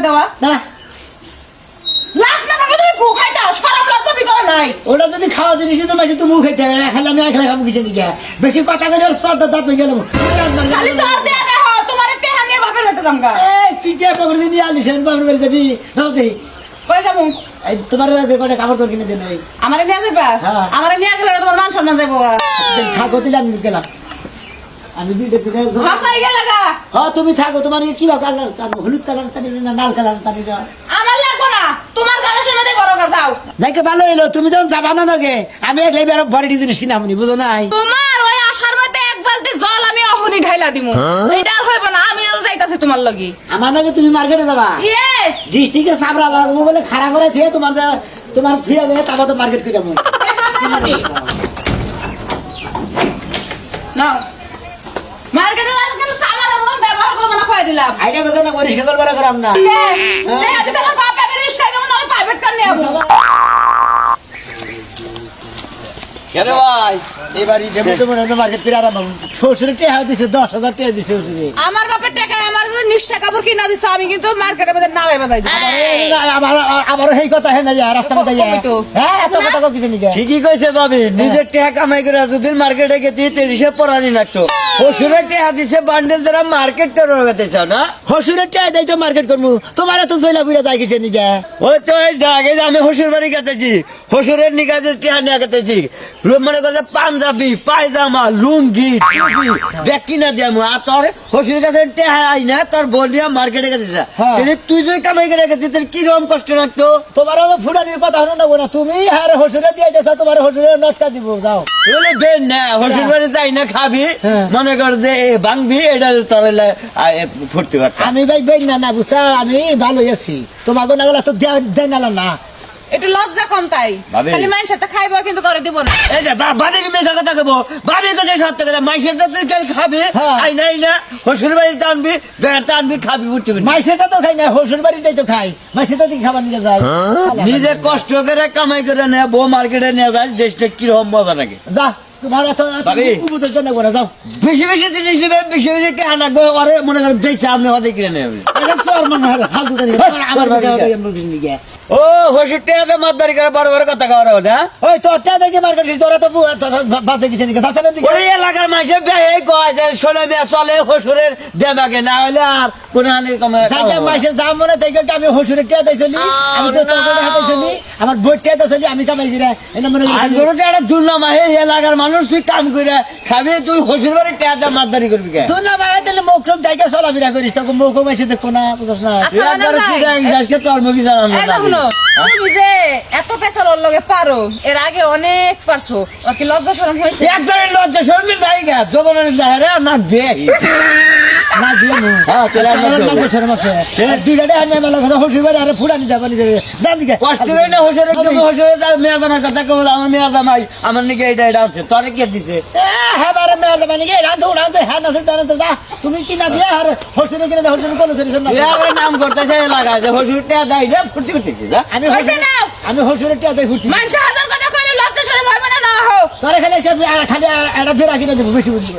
দেওয়া না লাখ না থাকলে তুমি গু খাইতে শরম লজ্জা ভিতরে নাই ওটা যদি খাওয়া জিনিস তো মাসে তো মুখ খাইতে হবে খালি আমি একলা খাবো কিছু দিকে বেশি কথা বলে ওর সরটা দাঁত ভেঙে গেলাম খালি সর দেয়া দেখো তোমার টেহা নিয়ে বাপের বাড়িতে যামগা এই তুই কে পকড়ে নিয়ে আলিস বাপের বাড়ি যাবি নাও দেই কই যামু এই তোমার কটা কাপড় তোর কিনে দেন ওই আমারে নিয়ে যাবা হ্যাঁ। আমারে নিয়ে গেলে তোমার মান সম্মান যাবো থাকো দিলে আমি গেলাম আমি দুইটা হাসাই গেল গা হ্যাঁ তুমি থাকো তোমার কি বা কালার হলুদ কালার তানি না লাল কালার তানি না আমার লাগবো না তোমার গালের মধ্যে বড় গা যাও যাইকে ভালো এলো তুমি যখন যাবা না নাকি আমি একলাই বেরো ভরি জিনিস কিনা আমি বুঝো নাই তোমার ওই আশার মধ্যে এক বালতি জল আমি অহনি ঢাইলা দিমু এটা আর হইব না আমিও যাইতাছি তোমার লাগি আমার নাকি তুমি মার্কেটে যাবা ইয়েস ডিস্ট্রিক্টে সাবরা লাগবো বলে খাড়া করে থিয়ে তোমার থিয়ে গেলে তারপর তো মার্কেট ফিরাবো নাও মার্কেটে যাইতে কিন্তু সামার মতন ব্যবহার করব না কই দিলাম আইডিয়া কথা না পরিষ্কার করবার করাম না এই আদি আমার বাপ আমি রিস্কা দেব না আমি প্রাইভেট কার নিয়ে যাবো কেন ভাই এবারই দেবো তোমার মার্কেট ফিরে আরাম শ্বশুরে টেহা দিছে 10,000 টাকা দিছে শ্বশুরে আমার বাপের টাকায় আমার যদি নিশ্চয় কাপড় কিনা দিছ আমি কিন্তু মার্কেটের মধ্যে নাড়াই বাজাই দিই আবার এই কথা হ্যাঁ না রাস্তা মধ্যে যায় হ্যাঁ এত কথা কো কিছু নিকে ঠিকই কইছে ভাবি নিজের টাকা কামাই করে যদি মার্কেটে গেতি তেলিশে পরানি লাগতো শ্বশুরের টাকা দিছে বান্ডেল দ্বারা মার্কেট করার গেতে চাও না শ্বশুরে টেহা দেই তো মার্কেট করমু তোমার তো জয়লা বুইরা যায় কিছু নিকে ওই তো এই জাগে আমি শ্বশুর বাড়ি গেতেছি শ্বশুরের নিকাজে টাকা নিয়ে গেতেছি মনে করে পাঞ্জাবি পায়জামা লুঙ্গি টুপি ব্যাগ কিনা দিয়ামু আর তোর শ্বশুরের কাছে টাকা আই না তোর বলিয়া মার্কেটে গেতেছে তুই যদি কামাই করে গেছিস তোর কিরকম কষ্ট লাগতো তোমার ফুটানির কথা হলো না বোনা তুমি হ্যাঁ শ্বশুরে দিয়ে যাচ্ছ তোমার শ্বশুরে নটকা দিব যাও বলে বেন না শ্বশুর বাড়ি যাই না খাবি মনে কর যে ভাঙবি এটা তোর ফুটতে পারত আমি ভাই বেন না বুঝছা আমি ভালো আছি তোমার গোনা গলা তো দেয় না না একটু লজ্জা কম তাই ভাবি। খালি মাইন সাথে খাইবো কিন্তু করে দিব না এই যে বাবা কি মেশা কথা কব বাবা কাছে সত্য কথা মাইসের তো তুই কাল খাবি হ্যাঁ। আই না শ্বশুর বাড়িতে আনবি বেড়াতে আনবি খাবি উঠতে মাইসেটা তো খাই না শ্বশুর বাড়িতেই তো খাই মাইসেটা দিকে খাবার নিয়ে যায় নিজে কষ্ট করে কামাই করে নেয় বউ মার্কেটে নিয়ে যায় দেশটা কিরকম মজা লাগে যা তোমার এত ভাবি। উপদেশ জানা করে যাও বেশি বেশি জিনিস নেবে বেশি বেশি টাকা লাগবে ওরে মনে করেন বেচে আপনি হতে কিনে নেবে এটা সর মনে হয় ফালতু জানি আমার বাসা হতে গেল নিকে ও শ্বশুর টাকা মাতদারি করে বড় বড় কথা কওয়া না ওই তো টা দেখে মার্কেট তোরা তো বাজে কিছু নিকে যাচ্ছে না দিকে ওই এলাকার মানুষের এই কয় যে সোলে মেয়ে চলে শ্বশুরের দেমাকে না হলে আর কোন যাকে মাসের যা মনে থেকে আমি শ্বশুরের টা দিয়েছিলি আমি তো তোর করে হাতাইছিলি আমার বই টা দিয়েছিলি আমি কামাই দিরা এটা মনে আন্দোলন একটা দুর্নাম এই এলাকার মানুষ তুই কাম করে খাবি তুই শ্বশুর বাড়ি টাকা মাতদারি করবি কে তুই না ভাই তাহলে মুখ সব জায়গা চলাফেরা করিস তখন মুখ মাসে দেখো না বুঝছ না তুই একবার চিন্তা তোর মুখি জানাম এই দেখো তুমি যে এত পেছালোর লগে পারো এর আগে অনেক পারছো আর কি লজ্জা শরম হয়েছে একজনের লজ্জা শরমির নাই গা জবনের জাহেরে না দে না দিয়ে নো হ্যাঁ তোর না শরম আছে দুই গাড়ি আনে মেলা কথা শ্বশুর বাড়ি আরে ফুড়ানি যাবানি করে জান দিকে কষ্ট করে না শ্বশুরে তুমি শ্বশুরে তার মেয়ের দামার কথা কেউ আমার মেয়ের দামাই আমার নাকি এটা আছে তোরে কে দিছে হ্যাঁ বারে মেয়ের যাবানি কে রাঁধো হ্যাঁ না জানো যা তুমি কি না দিয়ে আর শ্বশুরে কিনে শ্বশুর কোনো সলিউশন না তুই নাম করতেছে এলাকায় যে শ্বশুর টাকা দেয় না ফুর্তি করতেছিস না আমি শ্বশুরের টা দেই ফুটি মানুষ হাজার কথা কইলে লজ্জা শরম হবে না না হো তোরে খালি একটা ফেরা কিনে দেবো বেশি বুঝি